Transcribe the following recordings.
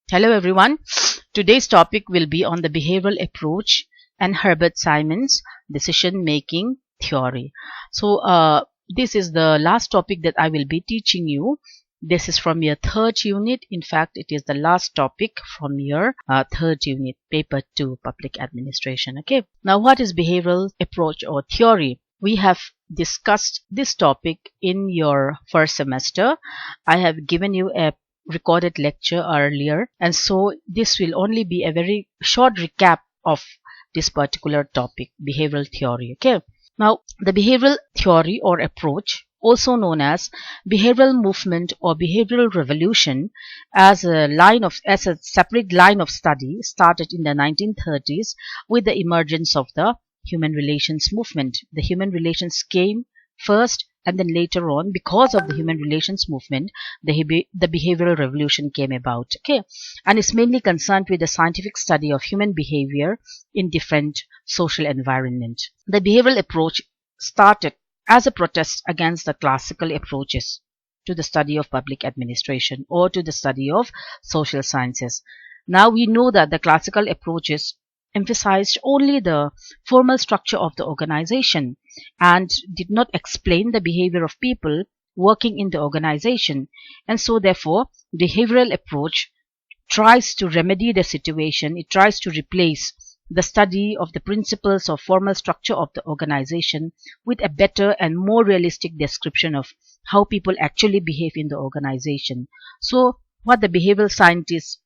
Hello everyone. Today's topic will be on the behavioral approach and Herbert Simon's decision making theory. This is the last topic that I will be teaching you. This is from your third unit. In fact, it is the last topic from your third unit, paper 2, public administration. Okay. Now, what is behavioral approach or theory? We have discussed this topic in your first semester. I have given you a recorded lecture earlier, and so this will only be a very short recap of this particular topic, behavioral theory. Okay. Now, the behavioral theory or approach, also known as behavioral movement or behavioral revolution, as a separate line of study, started in the 1930s with the emergence of the human relations movement. The human relations came first, and then later on, because of the human relations movement, the behavioral revolution came about. Okay, and it's mainly concerned with the scientific study of human behavior in different social environment. The behavioral approach started as a protest against the classical approaches to the study of public administration or to the study of social sciences. Now we know that the classical approaches emphasized only the formal structure of the organization and did not explain the behavior of people working in the organization. And so therefore, behavioral approach tries to remedy the situation. It tries to replace the study of the principles of formal structure of the organization with a better and more realistic description of how people actually behave in the organization. So what the behavioral scientists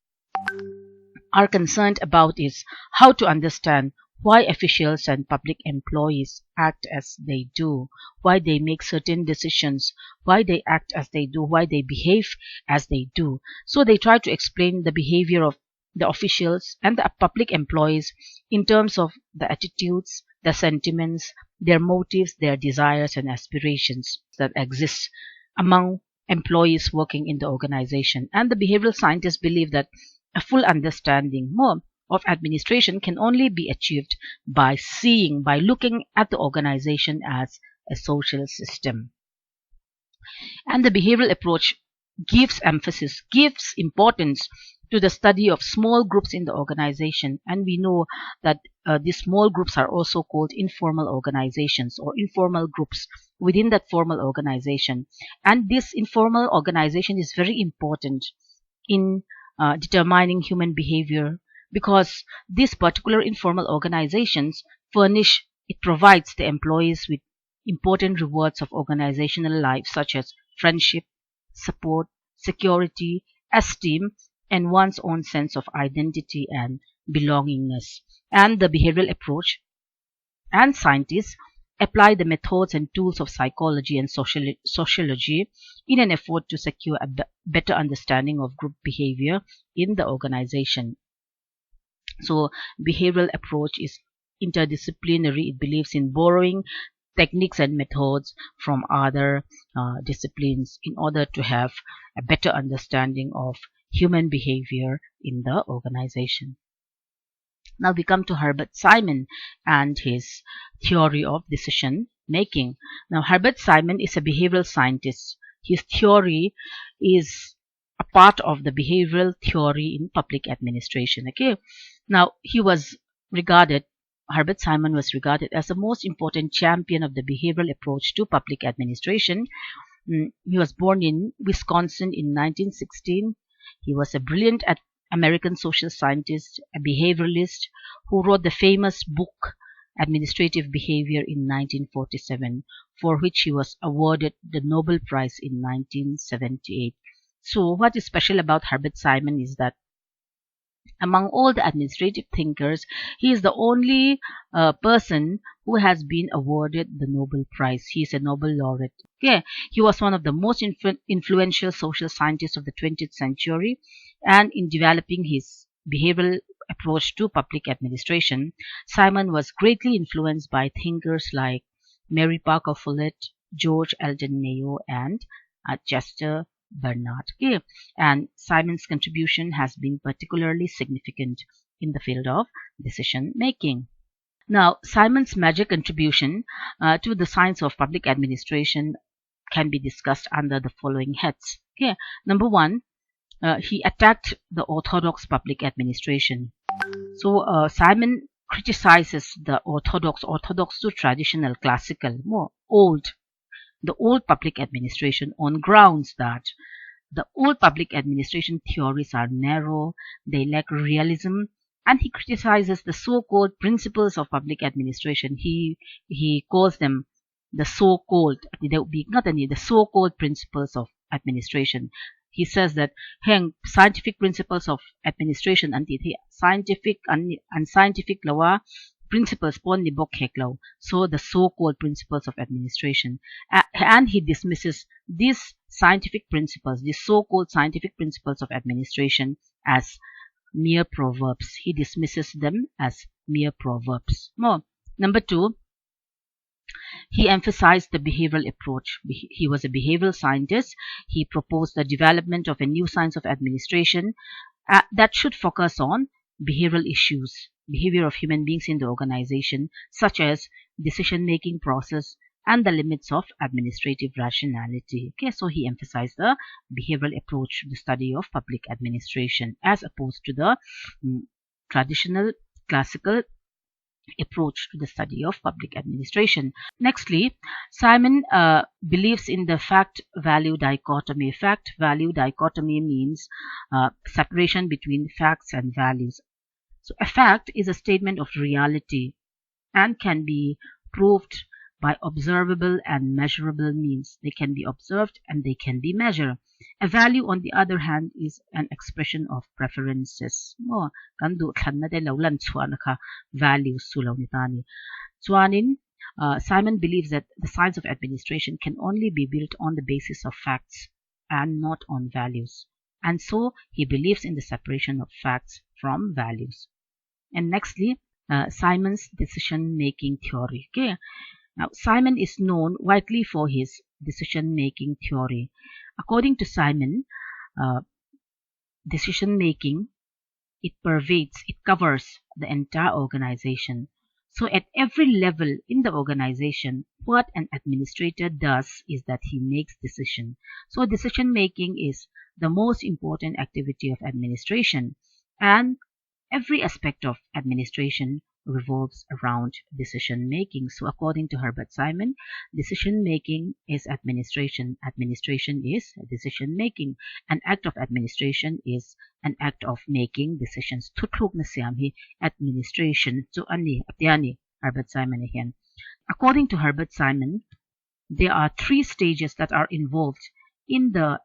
are concerned about is how to understand why officials and public employees act as they do, why they make certain decisions, why they act as they do, why they behave as they do. So they try to explain the behavior of the officials and the public employees in terms of the attitudes, the sentiments, their motives, their desires and aspirations that exist among employees working in the organization. And the behavioral scientists believe that a full understanding more of administration can only be achieved by looking at the organization as a social system. And the behavioral approach gives importance to the study of small groups in the organization. And we know that these small groups are also called informal organizations or informal groups within that formal organization. And this informal organization is very important in determining human behavior, because these particular informal organizations provides the employees with important rewards of organizational life, such as friendship, support, security, esteem, and one's own sense of identity and belongingness. And the behavioral approach and scientists apply the methods and tools of psychology and sociology in an effort to secure a better understanding of group behavior in the organization. So behavioral approach is interdisciplinary. It believes in borrowing techniques and methods from other disciplines in order to have a better understanding of human behavior in the organization. Now we come to Herbert Simon and his theory of decision making. Now Herbert Simon is a behavioral scientist. His theory is a part of the behavioral theory in public administration. Okay. Now Herbert Simon was regarded as the most important champion of the behavioral approach to public administration. He was born in Wisconsin in 1916. He was a brilliant American social scientist, a behavioralist who wrote the famous book Administrative Behavior in 1947, for which he was awarded the Nobel Prize in 1978. So what is special about Herbert Simon is that among all the administrative thinkers, he is the only person who has been awarded the Nobel Prize. He is a Nobel laureate. Okay. He was one of the most influential social scientists of the 20th century, and in developing his behavioral approach to public administration, Simon was greatly influenced by thinkers like Mary Parker Follett, George Eldon Mayo, and Chester Bernard. Okay. And Simon's contribution has been particularly significant in the field of decision making. Now, Simon's major contribution to the science of public administration can be discussed under the following heads. Okay. Number one, he attacked the orthodox public administration. So Simon criticizes the orthodox to traditional, classical, more old, the old public administration on grounds that the old public administration theories are narrow, they lack realism, and he criticizes the so-called principles of public administration. He calls them the so-called, the so-called principles of administration. He says that scientific principles of administration and scientific and unscientific law principles pon ni bok heklaw. So the so-called principles of administration, and he dismisses these scientific principles, these so-called scientific principles of administration, as mere proverbs. He dismisses them as mere proverbs. More. Number 2, he emphasized the behavioral approach. He was a behavioral scientist. He proposed the development of a new science of administration that should focus on behavioral issues, behavior of human beings in the organization, such as decision-making process and the limits of administrative rationality. Okay, so he emphasized the behavioral approach to the study of public administration as opposed to the traditional, classical approach to the study of public administration. Nextly, Simon believes in the fact-value dichotomy. Fact-value dichotomy means separation between facts and values. So a fact is a statement of reality and can be proved by observable and measurable means. They can be observed and they can be measured. A value, on the other hand, is an expression of preferences. Values sulaw nitani. Simon believes that the science of administration can only be built on the basis of facts and not on values. And so he believes in the separation of facts from values. And nextly, Simon's decision-making theory. Okay. Now, Simon is known widely for his decision-making theory. According to Simon, decision-making, it pervades, it covers the entire organization. So at every level in the organization, what an administrator does is that he makes decision. So decision-making is the most important activity of administration, and every aspect of administration revolves around decision-making. So according to Herbert Simon, decision-making is administration. Administration is decision-making. An act of administration is an act of making decisions. Tutlog na siyam hi administration. So ani, atiani, Herbert Simon again. According to Herbert Simon, there are 3 stages that are involved in the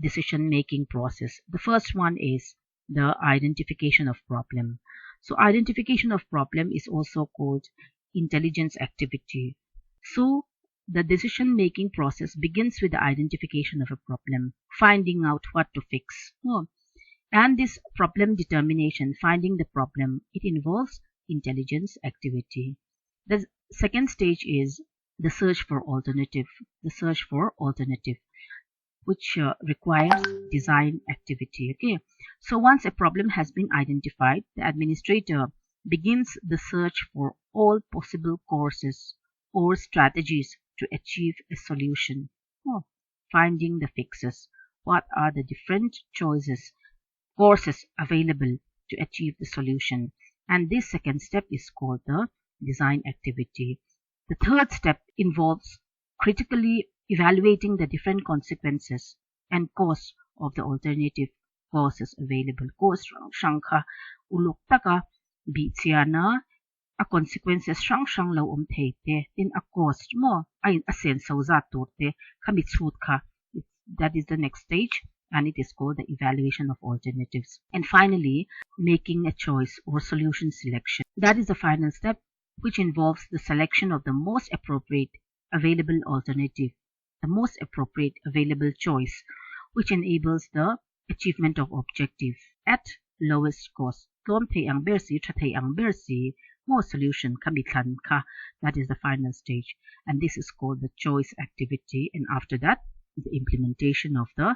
decision-making process. The first one is the identification of problem. So identification of problem is also called intelligence activity. So the decision-making process begins with the identification of a problem, finding out what to fix. And this problem determination, finding the problem, it involves intelligence activity. The second stage is the search for alternative. The search for alternative, which requires design activity. Okay, so once a problem has been identified, the administrator begins the search for all possible courses or strategies to achieve a solution. Finding the fixes. What are the different courses available to achieve the solution? And this second step is called the design activity. The third step involves critically evaluating the different consequences and costs of the alternative courses available. Cost shangka uluk taka bitsiana a consequences shang law umteite in a cost mo ay a sense za turte kamitsut ka. That is the next stage, and it is called the evaluation of alternatives. And finally, making a choice or solution selection. That is the final step, which involves the selection of the most appropriate available alternative, the most appropriate available choice, which enables the achievement of objective at lowest cost. Tuam thay ang bersi, chatay ang bersi, more solution kamitlan ka. That is the final stage, and this is called the choice activity. And after that, the implementation of the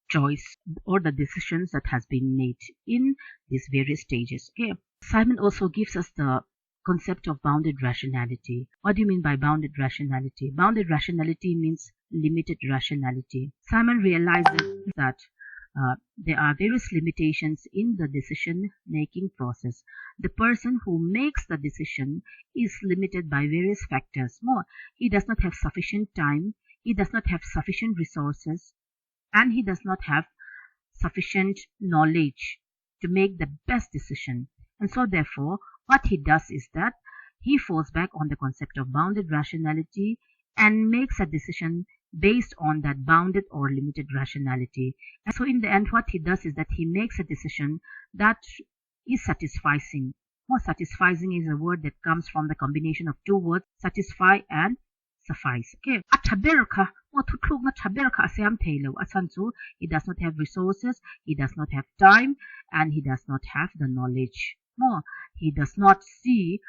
choice or the decisions that has been made in these various stages. Okay. Simon also gives us the concept of bounded rationality. What do you mean by bounded rationality? Bounded rationality means limited rationality. Simon realizes that there are various limitations in the decision-making process. The person who makes the decision is limited by various factors. More, he does not have sufficient time, he does not have sufficient resources, and he does not have sufficient knowledge to make the best decision. And so therefore, what he does is that he falls back on the concept of bounded rationality and makes a decision based on that bounded or limited rationality. And so in the end, what he does is that he makes a decision that is satisficing. More satisficing is a word that comes from the combination of two words, satisfy and suffice. Okay. He does not have resources, he does not have time, and he does not have the knowledge. More, he does not see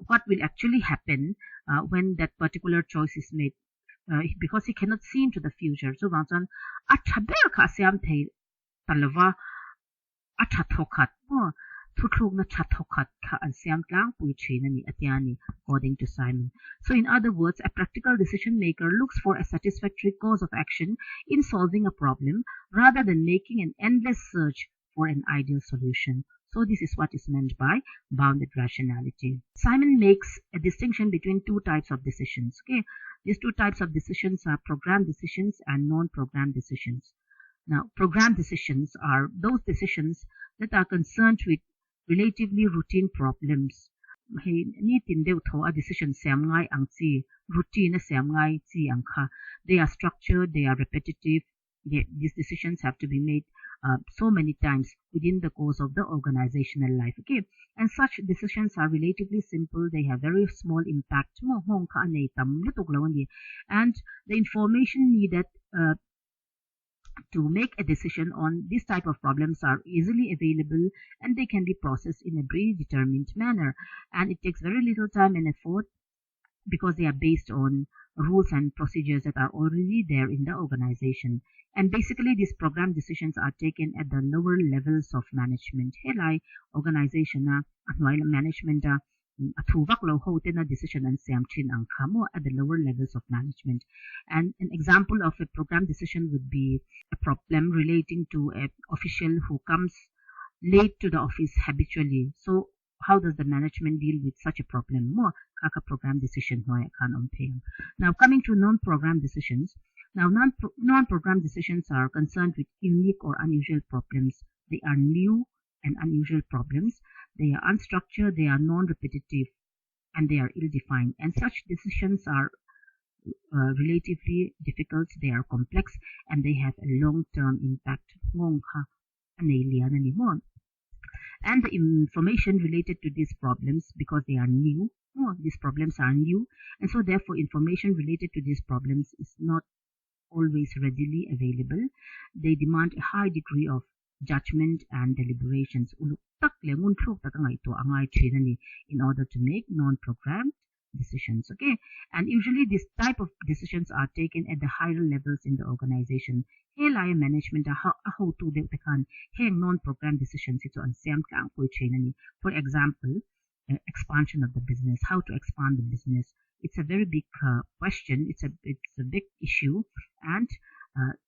what will actually happen when that particular choice is made. Because he cannot see into the future. So, talawa atatokat mo tutlog na chatokat ka ang siyam lang puichi na ni Atiani, according to Simon. So in other words, a practical decision maker looks for a satisfactory course of action in solving a problem rather than making an endless search for an ideal solution. So this is what is meant by bounded rationality. Simon makes a distinction between two types of decisions. Okay, these two types of decisions are programmed decisions and non-programmed decisions. Now, programmed decisions are those decisions that are concerned with relatively routine problems. Decision routine they are structured, they are repetitive. These decisions have to be made so many times within the course of the organizational life. Okay, and such decisions are relatively simple. They have very small impact. And the information needed to make a decision on this type of problems are easily available, and they can be processed in a predetermined manner, and it takes very little time and effort because they are based on rules and procedures that are already there in the organization. And basically these program decisions are taken at the lower levels of management. Helai organization na management atubak lo hote na decision and siamchin ang kamo at the lower levels of management. And an example of a program decision would be a problem relating to an official who comes late to the office habitually. So how does the management deal with such a problem? More kaka program decision Now coming to non-program decisions. Now non-program decisions are concerned with unique or unusual problems. They are new and unusual problems. They are unstructured, they are non-repetitive, and they are ill-defined. And such decisions are relatively difficult, they are complex, and they have a long-term impact. And the information related to these problems, because they are new, these problems are new, and so therefore information related to these problems is not always readily available. They demand a high degree of judgment and deliberations in order to make non-programmed decisions. Okay, and usually this type of decisions are taken at the higher levels in the organization. Management how to non-programmed decisions ito ang siyam ka for example, expansion of the business, how to expand the business. It's a very big question. It's a big issue, and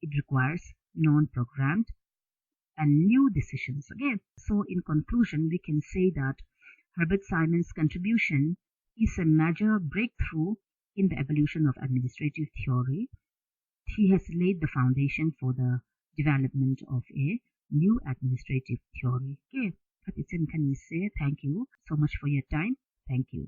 it requires non-programmed and new decisions. Again, so in conclusion, we can say that Herbert Simon's contribution is a major breakthrough in the evolution of administrative theory. He has laid the foundation for the development of a new administrative theory. Okay, thank you so much for your time. Thank you.